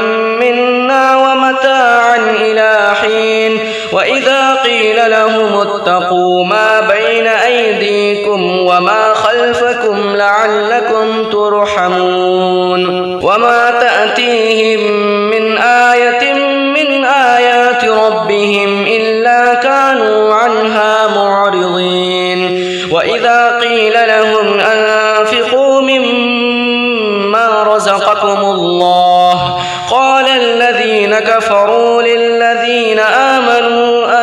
Speaker 1: منا ومتاعا إلى حين وإذا قيل لهم اتقوا ما بين أيديكم وما خلفكم لعلكم ترحمون وما تأتيهم من آية من آيات ربهم إلا كانوا عنها معرضين وإذا قيل لهم أنفقوا مما رزقكم الله قال الذين كفروا للذين آمنوا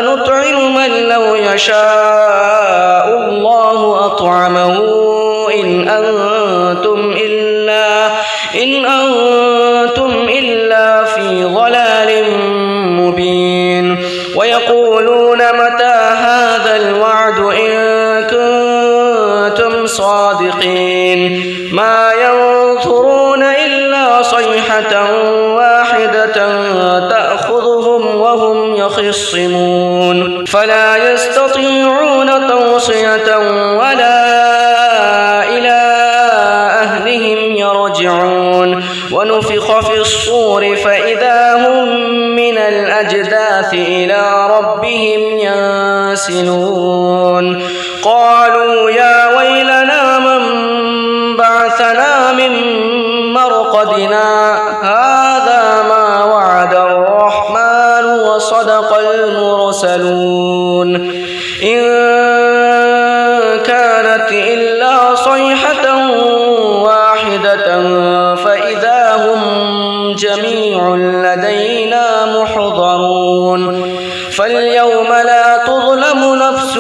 Speaker 1: يشاء الله أطعمه إن أنتم إلا في ضلال مبين ويقولون متى هذا الوعد إن كنتم صادقين ما ينظرون إلا صيحة واحدة تأخذهم وهم يخصمون فلا يستطيعون توصية ولا إلى أهلهم يرجعون ونفخ في الصور فإذا هم من الأجداث إلى ربهم ينسلون قالوا يا ويلنا من بعثنا من مرقدنا هذا ما وعد الرحمن وصدق المرسلون إن كانت إلا صيحة واحدة فإذا هم جميع لدينا محضرون فاليوم لا تظلم نفس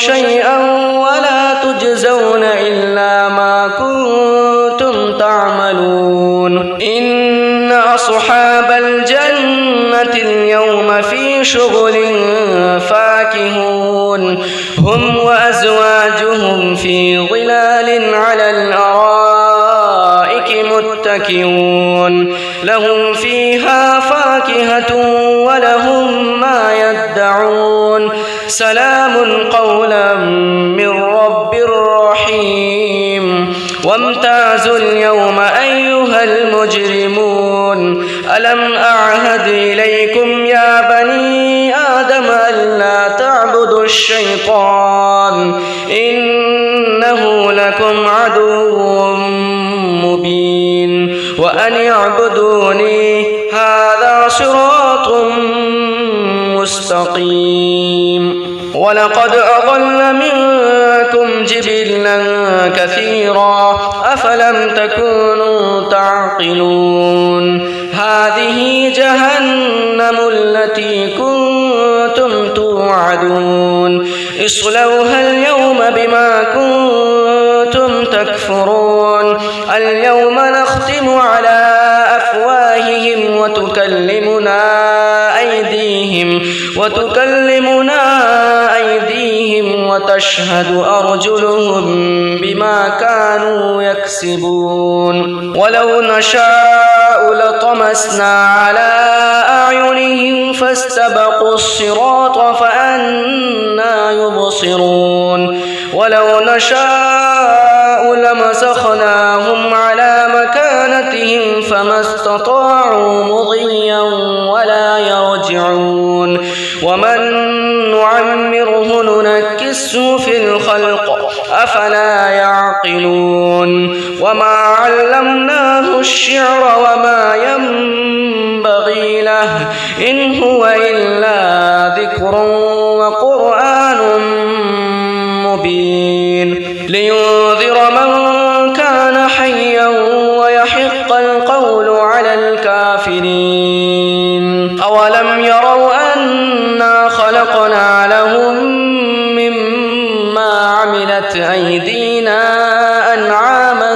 Speaker 1: شيئا ولا تجزون إلا ما كنتم تعملون إن أصحاب الجنة اليوم في شغل فاكهون هم وأزواجهم في ظلال على الأرائك متكئون لهم فيها فاكهة ولهم ما يدعون سلام قولا من رب رحيم وامتازوا اليوم أيها المجرمون ألم أعهد إليكم يا بني آدم ألا تعبدوا الشيطان إنه لكم عدو مبين وأن اعبدوني هذا صراط مستقيم ولقد أضل منكم جبلا كثيرا أفلم تكونوا تعقلون هذه جهنم التي كنتم توعدون اصلوها اليوم بما كنتم تكفرون اليوم نختم على أفواههم وتكلمنا أيديهم وتشهد أرجلهم بما كانوا يكسبون ولو نشاء لطمسنا على أعينهم فاستبقوا الصراط فأنى يبصرون ولو نشاء لمسخناهم على مكانتهم فما استطاعوا مضيا ولا يرجعون ومن نعمره ننكسه في الخلق أفلا يعقلون وما علمناه الشعر وما ينبغي له إن هو إلا ذكر وقرآن مبين لينذر من كان حيا ويحق القول على الكافرين أولم يروا أنا خلقنا لهم مما عملت أيدينا أنعاما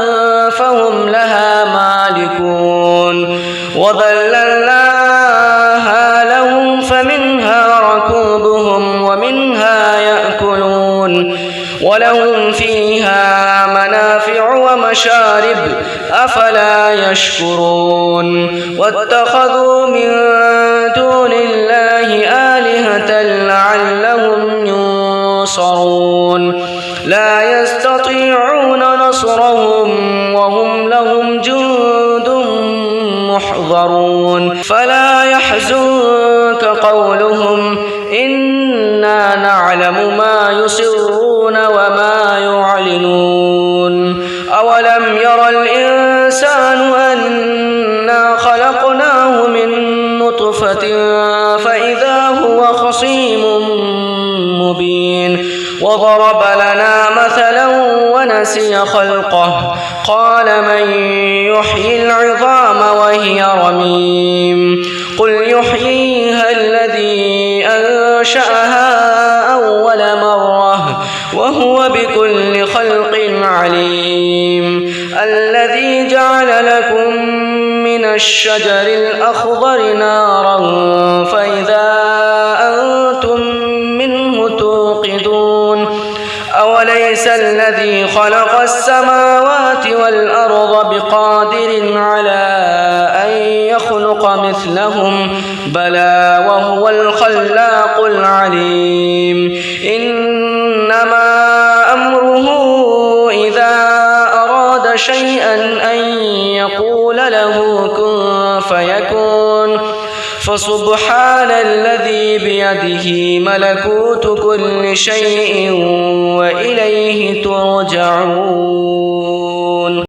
Speaker 1: فهم لها مالكون وذللناها لهم فمنها ركوبهم ومنها يأكلون ولهم فيها منافع ومشارب أفلا يشكرون واتخذوا من دون الله آلهة لعلهم ينصرون لا يستطيعون نصرهم وهم لهم جند محضرون فلا يحزنك قولهم إنا نعلم ما يسرون وما يعلنون أولم ير الإنسان أنا خلقناه من نطفة فإذا هو خصيم مبين وضرب لنا مثلا ونسي خلقه قال من يحيي العظام وهي رميم قل يحييها الذي أنشأها أول وهو بكل خلق عليم. الذي جعل لكم من الشجر الأخضر نارا فإذا أنتم منه توقدون. أوليس الذي خلق السماوات والأرض بقادر على أن يخلق مثلهم؟ بلى وهو الخلاق العليم. إنما أمره إذا أراد شيئا أن يقول له كن فيكون. فسبحان الذي بيده ملكوت كل شيء وإليه ترجعون.